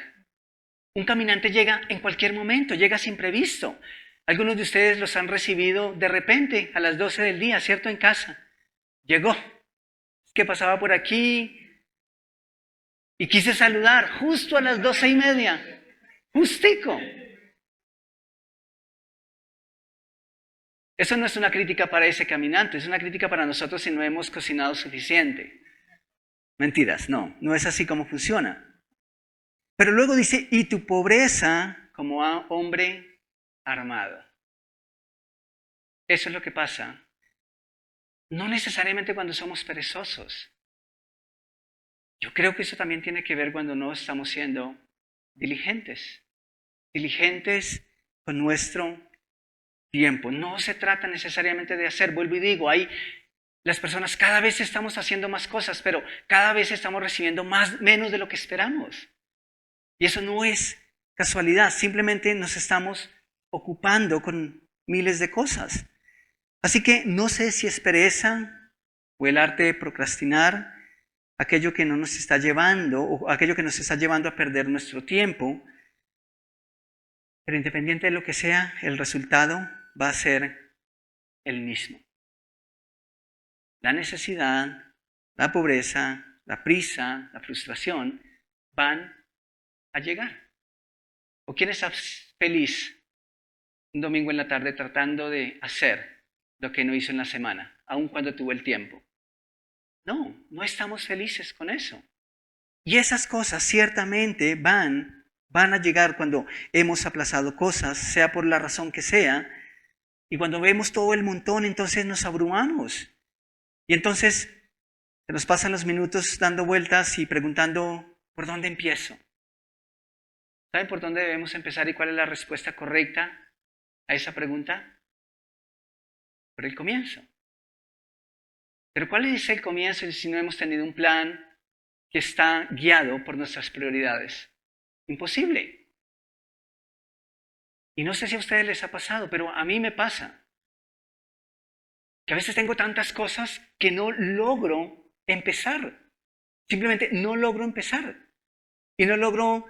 Un caminante llega en cualquier momento, llega sin previsto. Algunos de ustedes los han recibido de repente a las 12 del día, ¿cierto? En casa. Llegó. Es que pasaba por aquí y quise saludar justo a las 12:30. Justico. Eso no es una crítica para ese caminante, es una crítica para nosotros si no hemos cocinado suficiente. Mentiras, no es así como funciona. Pero luego dice, y tu pobreza como a hombre armado. Eso es lo que pasa. No necesariamente cuando somos perezosos. Yo creo que eso también tiene que ver cuando no estamos siendo diligentes. Diligentes con nuestro tiempo. No se trata necesariamente de hacer, vuelvo y digo, las personas cada vez estamos haciendo más cosas, pero cada vez estamos recibiendo menos de lo que esperamos. Y eso no es casualidad, simplemente nos estamos ocupando con miles de cosas. Así que no sé si es pereza o el arte de procrastinar, aquello que no nos está llevando o aquello que nos está llevando a perder nuestro tiempo, pero independiente de lo que sea, el resultado va a ser el mismo. La necesidad, la pobreza, la prisa, la frustración van a llegar. ¿O quién está feliz un domingo en la tarde tratando de hacer lo que no hizo en la semana, aun cuando tuvo el tiempo? No estamos felices con eso. Y esas cosas ciertamente van a llegar cuando hemos aplazado cosas, sea por la razón que sea, y cuando vemos todo el montón, entonces nos abrumamos. Y entonces se nos pasan los minutos dando vueltas y preguntando, ¿por dónde empiezo? ¿Saben por dónde debemos empezar y cuál es la respuesta correcta a esa pregunta? Por el comienzo. Pero ¿cuál es el comienzo si no hemos tenido un plan que está guiado por nuestras prioridades? Imposible. Y no sé si a ustedes les ha pasado, pero a mí me pasa. Que a veces tengo tantas cosas que no logro empezar. Simplemente no logro empezar. Y no logro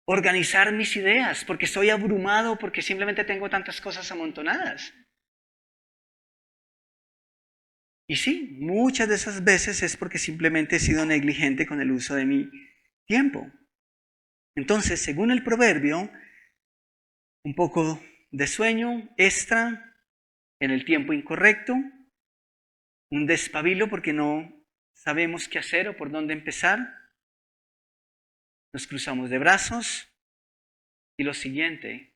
organizar mis ideas porque estoy abrumado, porque simplemente tengo tantas cosas amontonadas. Y sí, muchas de esas veces es porque simplemente he sido negligente con el uso de mi tiempo. Entonces, según el proverbio, un poco de sueño extra en el tiempo incorrecto, un despabilo porque no sabemos qué hacer o por dónde empezar, nos cruzamos de brazos y lo siguiente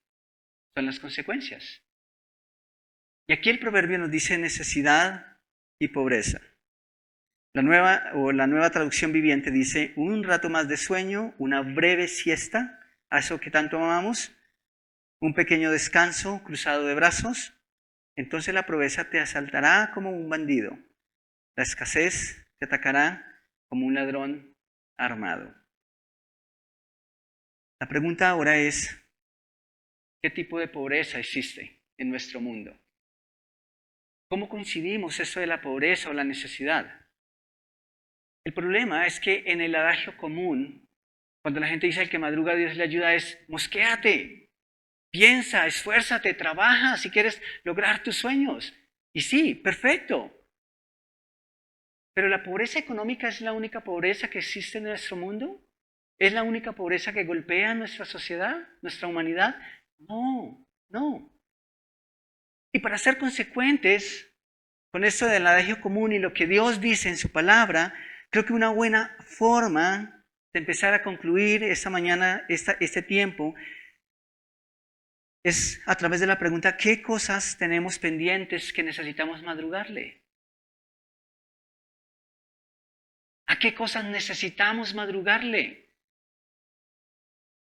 son las consecuencias. Y aquí el proverbio nos dice necesidad y pobreza. La nueva traducción viviente dice un rato más de sueño, una breve siesta, a eso que tanto amamos, un pequeño descanso cruzado de brazos, entonces la pobreza te asaltará como un bandido, la escasez te atacará como un ladrón armado. La pregunta ahora es, ¿qué tipo de pobreza existe en nuestro mundo? ¿Cómo coincidimos eso de la pobreza o la necesidad? El problema es que en el adagio común, cuando la gente dice el que madruga Dios le ayuda, es mosquéate, piensa, esfuérzate, trabaja si quieres lograr tus sueños. Y sí, perfecto. Pero ¿la pobreza económica es la única pobreza que existe en nuestro mundo? ¿Es la única pobreza que golpea a nuestra sociedad, nuestra humanidad? No. Y para ser consecuentes con esto del adagio común y lo que Dios dice en su palabra, creo que una buena forma de empezar a concluir esta mañana, este tiempo, es a través de la pregunta, ¿qué cosas tenemos pendientes que necesitamos madrugarle? ¿A qué cosas necesitamos madrugarle?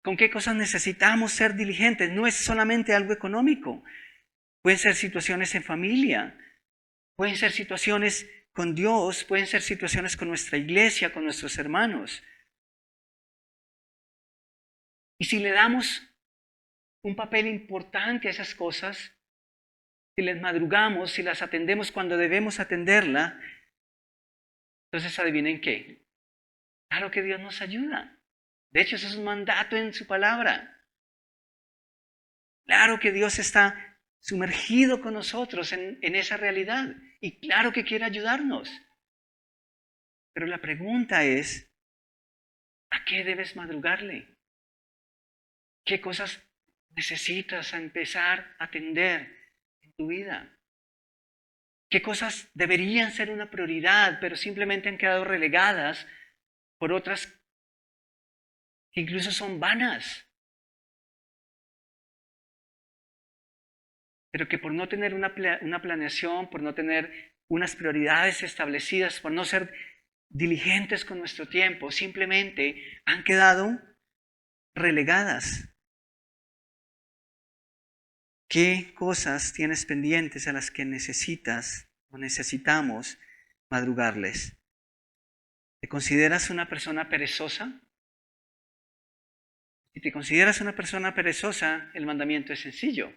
¿Con qué cosas necesitamos ser diligentes? No es solamente algo económico. Pueden ser situaciones en familia, pueden ser situaciones con Dios, pueden ser situaciones con nuestra iglesia, con nuestros hermanos. Y si le damos un papel importante a esas cosas, si les madrugamos, si las atendemos cuando debemos atenderla, entonces adivinen qué. Claro que Dios nos ayuda. De hecho, eso es un mandato en su palabra. Claro que Dios está sumergido con nosotros en esa realidad. Y claro que quiere ayudarnos. Pero la pregunta es, ¿a qué debes madrugarle? ¿Qué cosas necesitas empezar a atender en tu vida? ¿Qué cosas deberían ser una prioridad, pero simplemente han quedado relegadas por otras que incluso son vanas? Pero que por no tener una planeación, por no tener unas prioridades establecidas, por no ser diligentes con nuestro tiempo, simplemente han quedado relegadas. ¿Qué cosas tienes pendientes a las que necesitas o necesitamos madrugarles? ¿Te consideras una persona perezosa? Si te consideras una persona perezosa, el mandamiento es sencillo.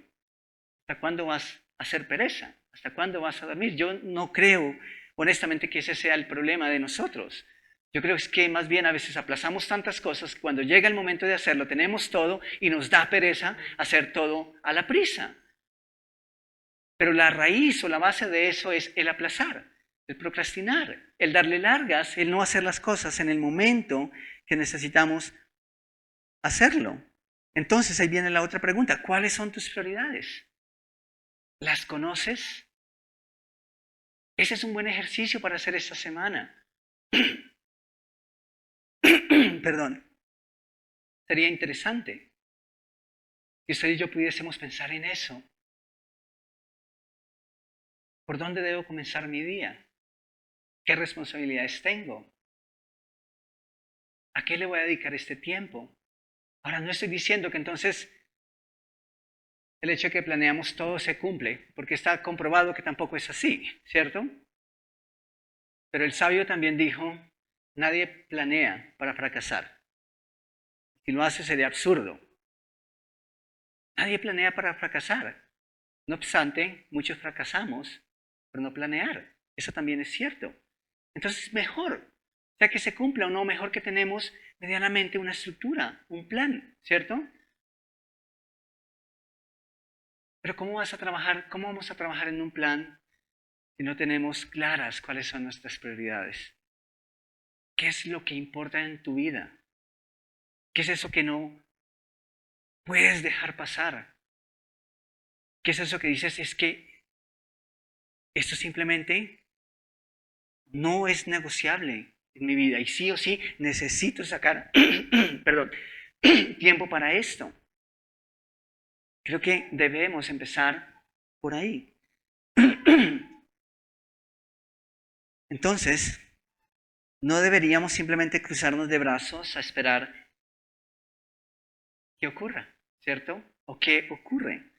¿Hasta cuándo vas a hacer pereza? ¿Hasta cuándo vas a dormir? Yo no creo, honestamente, que ese sea el problema de nosotros. Yo creo que más bien a veces aplazamos tantas cosas que cuando llega el momento de hacerlo tenemos todo y nos da pereza hacer todo a la prisa. Pero la raíz o la base de eso es el aplazar, el procrastinar, el darle largas, el no hacer las cosas en el momento que necesitamos hacerlo. Entonces ahí viene la otra pregunta, ¿cuáles son tus prioridades? ¿Las conoces? Ese es un buen ejercicio para hacer esta semana. Perdón. Sería interesante que usted y yo pudiésemos pensar en eso. ¿Por dónde debo comenzar mi día? ¿Qué responsabilidades tengo? ¿A qué le voy a dedicar este tiempo? Ahora, no estoy diciendo que entonces el hecho de que planeamos todo se cumple, porque está comprobado que tampoco es así, ¿cierto? Pero el sabio también dijo, nadie planea para fracasar. Si lo hace sería absurdo. Nadie planea para fracasar. No obstante, muchos fracasamos por no planear. Eso también es cierto. Entonces, mejor, sea que se cumpla o no, mejor que tenemos medianamente una estructura, un plan, ¿cierto? Pero ¿cómo vas a trabajar? ¿Cómo vamos a trabajar en un plan si no tenemos claras cuáles son nuestras prioridades? ¿Qué es lo que importa en tu vida? ¿Qué es eso que no puedes dejar pasar? ¿Qué es eso que dices? Es que esto simplemente no es negociable en mi vida y sí o sí necesito sacar perdón, tiempo para esto. Creo que debemos empezar por ahí. Entonces, no deberíamos simplemente cruzarnos de brazos a esperar que ocurra, ¿cierto? ¿O qué ocurre?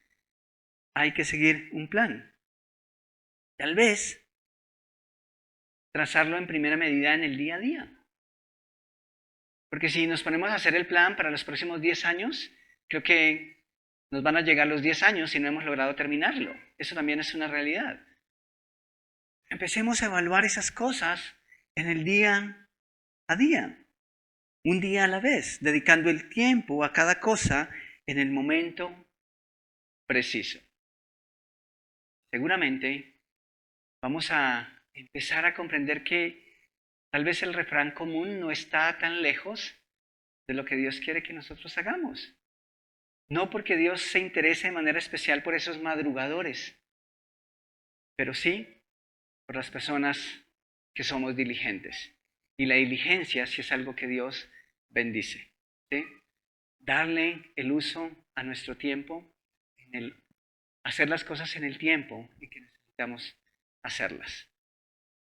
Hay que seguir un plan. Tal vez trazarlo en primera medida en el día a día. Porque si nos ponemos a hacer el plan para los próximos 10 años, creo que nos van a llegar los 10 años y no hemos logrado terminarlo. Eso también es una realidad. Empecemos a evaluar esas cosas en el día a día, un día a la vez, dedicando el tiempo a cada cosa en el momento preciso. Seguramente vamos a empezar a comprender que tal vez el refrán común no está tan lejos de lo que Dios quiere que nosotros hagamos. No porque Dios se interese de manera especial por esos madrugadores, pero sí por las personas que somos diligentes. Y la diligencia sí es algo que Dios bendice. ¿Sí? Darle el uso a nuestro tiempo, hacer las cosas en el tiempo en que necesitamos hacerlas.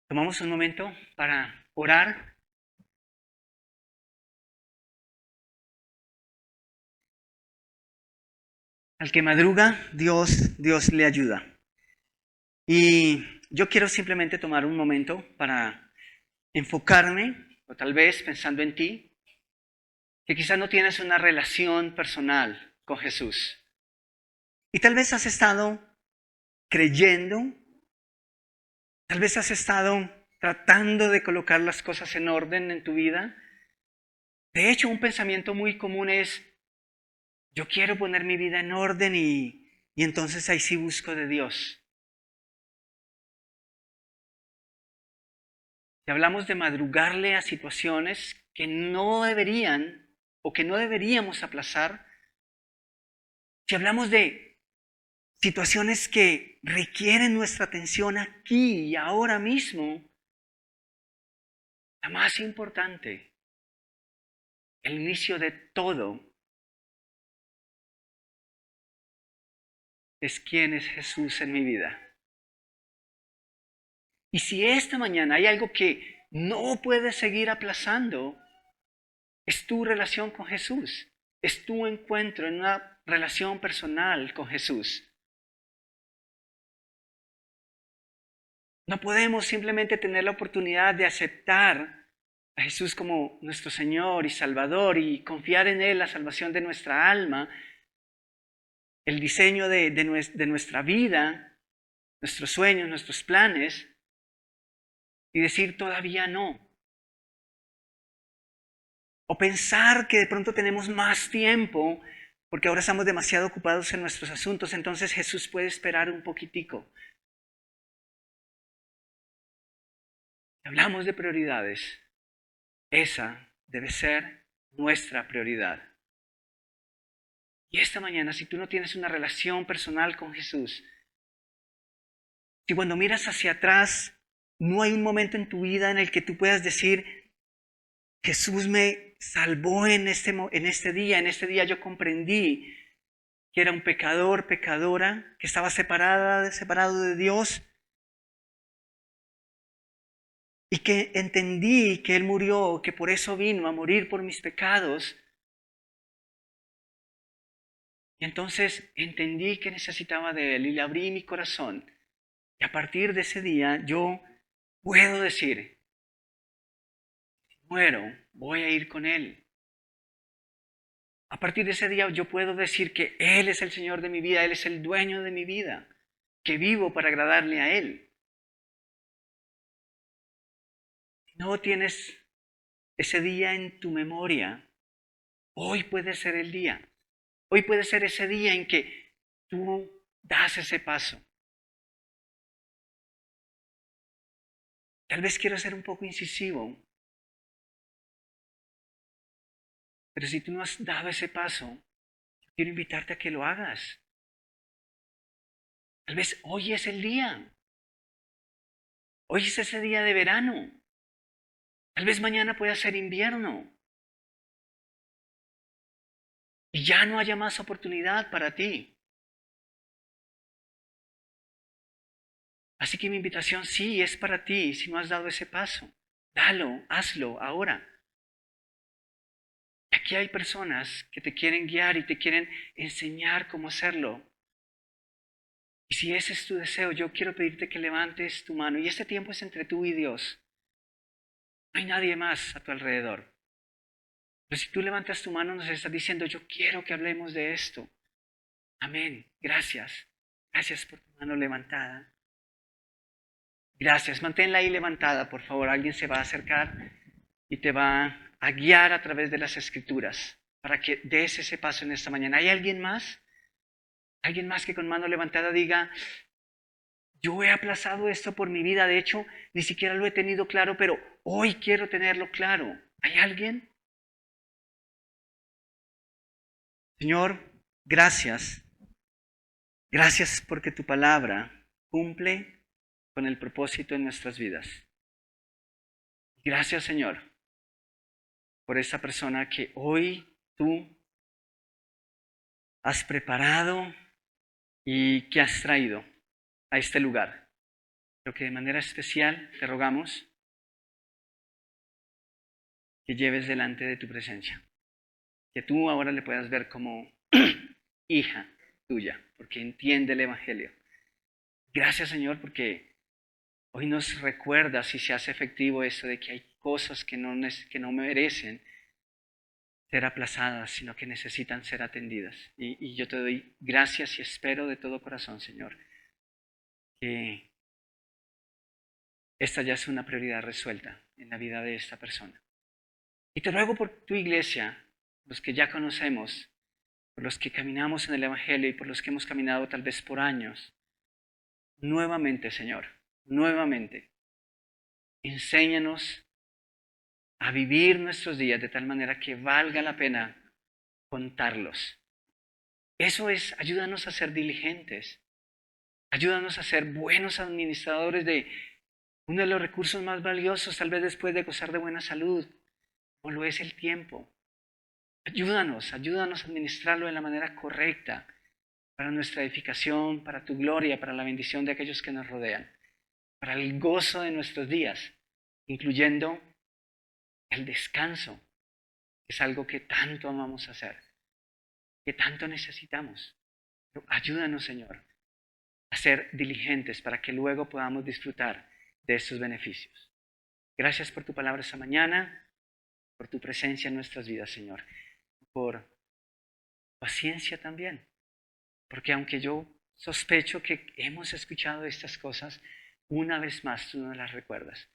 Tomamos un momento para orar. Al que madruga, Dios le ayuda. Y yo quiero simplemente tomar un momento para enfocarme, o tal vez pensando en ti, que quizás no tienes una relación personal con Jesús. Y tal vez has estado creyendo, tal vez has estado tratando de colocar las cosas en orden en tu vida. De hecho, un pensamiento muy común es, yo quiero poner mi vida en orden y entonces ahí sí busco de Dios. Si hablamos de madrugarle a situaciones que no deberían o que no deberíamos aplazar, si hablamos de situaciones que requieren nuestra atención aquí y ahora mismo, la más importante, el inicio de todo, es quién es Jesús en mi vida. Y si esta mañana hay algo que no puedes seguir aplazando, es tu relación con Jesús, es tu encuentro en una relación personal con Jesús. No podemos simplemente tener la oportunidad de aceptar a Jesús como nuestro Señor y Salvador y confiar en Él la salvación de nuestra alma, el diseño de nuestra vida, nuestros sueños, nuestros planes, y decir todavía no. O pensar que de pronto tenemos más tiempo porque ahora estamos demasiado ocupados en nuestros asuntos, entonces Jesús puede esperar un poquitico. Hablamos de prioridades. Esa debe ser nuestra prioridad. Y esta mañana, si tú no tienes una relación personal con Jesús, si cuando miras hacia atrás no hay un momento en tu vida en el que tú puedas decir, Jesús me salvó en este día yo comprendí que era un pecador, pecadora, que estaba separado de Dios, y que entendí que Él murió, que por eso vino a morir por mis pecados. Y entonces entendí que necesitaba de Él y le abrí mi corazón. Y a partir de ese día yo puedo decir, si muero, voy a ir con Él. A partir de ese día yo puedo decir que Él es el Señor de mi vida, Él es el dueño de mi vida, que vivo para agradarle a Él. Si no tienes ese día en tu memoria, hoy puede ser el día. Hoy puede ser ese día en que tú das ese paso. Tal vez quiero ser un poco incisivo, pero si tú no has dado ese paso, quiero invitarte a que lo hagas. Tal vez hoy es el día. Hoy es ese día de verano. Tal vez mañana pueda ser invierno. Y ya no haya más oportunidad para ti. Así que mi invitación sí es para ti si no has dado ese paso. Dalo, hazlo ahora. Aquí hay personas que te quieren guiar y te quieren enseñar cómo hacerlo. Y si ese es tu deseo, yo quiero pedirte que levantes tu mano. Y este tiempo es entre tú y Dios. No hay nadie más a tu alrededor. Pero si tú levantas tu mano, nos estás diciendo, yo quiero que hablemos de esto. Amén. Gracias. Gracias por tu mano levantada. Gracias. Manténla ahí levantada, por favor. Alguien se va a acercar y te va a guiar a través de las Escrituras para que des ese paso en esta mañana. ¿Hay alguien más? ¿Alguien más que con mano levantada diga, yo he aplazado esto por mi vida, de hecho, ni siquiera lo he tenido claro, pero hoy quiero tenerlo claro? ¿Hay alguien? Señor, gracias. Gracias porque tu palabra cumple con el propósito en nuestras vidas. Gracias, Señor, por esta persona que hoy tú has preparado y que has traído a este lugar. Pero que de manera especial te rogamos que lleves delante de tu presencia. Que tú ahora le puedas ver como hija tuya, porque entiende el Evangelio. Gracias, Señor, porque Hoy nos recuerdas y se hace efectivo esto de que hay cosas que no merecen ser aplazadas, sino que necesitan ser atendidas. Y yo te doy gracias y espero de todo corazón, Señor, que esta ya es una prioridad resuelta en la vida de esta persona. Y te ruego por tu iglesia, los que ya conocemos, por los que caminamos en el Evangelio y por los que hemos caminado tal vez por años, nuevamente, Señor, nuevamente, enséñanos a vivir nuestros días de tal manera que valga la pena contarlos. Eso es, ayúdanos a ser diligentes, ayúdanos a ser buenos administradores de uno de los recursos más valiosos, tal vez después de gozar de buena salud, como lo es el tiempo. Ayúdanos a administrarlo de la manera correcta para nuestra edificación, para tu gloria, para la bendición de aquellos que nos rodean, para el gozo de nuestros días, incluyendo el descanso, que es algo que tanto amamos hacer, que tanto necesitamos. Pero ayúdanos, Señor, a ser diligentes para que luego podamos disfrutar de estos beneficios. Gracias por tu palabra esta mañana, por tu presencia en nuestras vidas, Señor, por paciencia también, porque aunque yo sospecho que hemos escuchado estas cosas, una vez más tú nos las recuerdas.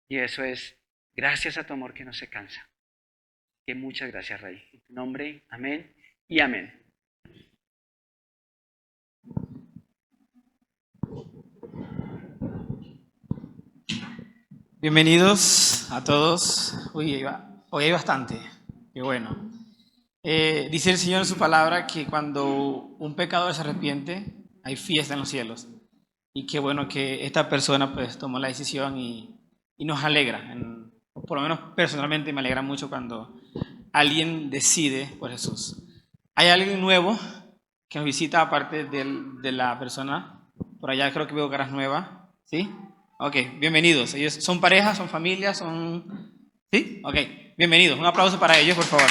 Y eso es gracias a tu amor que no se cansa. Que muchas gracias, Rey. En tu nombre, amén y amén. Bienvenidos a todos. Hoy hay bastante. Qué bueno. Dice el Señor en su palabra que cuando un pecador se arrepiente, hay fiesta en los cielos. Y qué bueno que esta persona pues tomó la decisión y nos alegra. Por lo menos personalmente me alegra mucho cuando alguien decide por Jesús. ¿Hay alguien nuevo que nos visita aparte de la persona? Por allá creo que veo caras nuevas. ¿Sí? Ok, bienvenidos. Ellos son parejas, son familias, son... ¿Sí? Ok, bienvenidos. Un aplauso para ellos, por favor.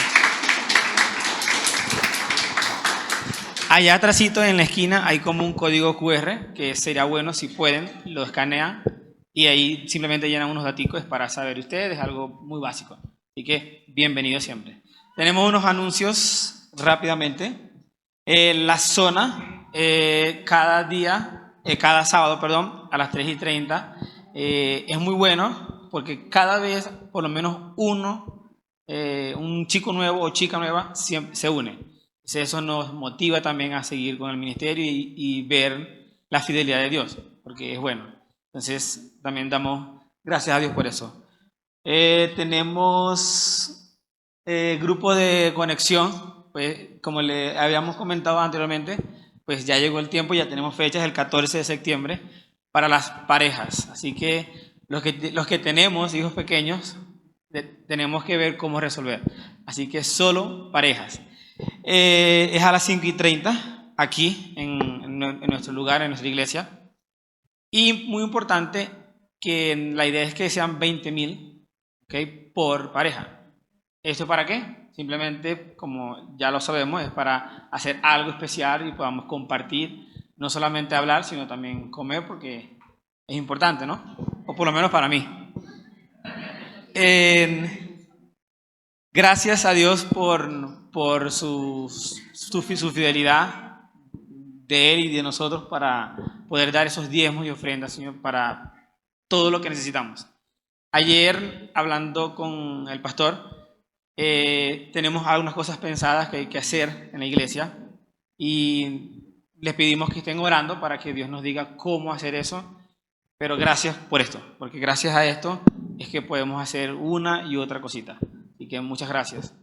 Allá atrásito en la esquina hay como un código QR que sería bueno si pueden, lo escanean y ahí simplemente llenan unos daticos para saber ustedes, algo muy básico. Así que bienvenidos siempre. Tenemos unos anuncios rápidamente. La zona, cada sábado, a las 3:30, es muy bueno porque cada vez por lo menos un chico nuevo o chica nueva se une. Eso nos motiva también a seguir con el ministerio y ver la fidelidad de Dios, porque es bueno. Entonces también damos gracias a Dios por eso. Tenemos grupo de conexión, pues como le habíamos comentado anteriormente, pues ya llegó el tiempo, ya tenemos fechas el 14 de septiembre para las parejas. Así que los que tenemos hijos pequeños, tenemos que ver cómo resolver. Así que solo parejas. Es a las 5:30 aquí en nuestro lugar, en nuestra iglesia. Y muy importante que la idea es que sean 20,000, ¿okay?, por pareja. ¿Esto para qué? Simplemente, como ya lo sabemos, es para hacer algo especial y podamos compartir, no solamente hablar, sino también comer, porque es importante, ¿no? O por lo menos para mí. Gracias a Dios por su fidelidad de Él y de nosotros para poder dar esos diezmos y ofrendas, Señor, para todo lo que necesitamos. Ayer, hablando con el pastor, tenemos algunas cosas pensadas que hay que hacer en la iglesia y les pedimos que estén orando para que Dios nos diga cómo hacer eso. Pero gracias por esto, porque gracias a esto es que podemos hacer una y otra cosita. Así que muchas gracias.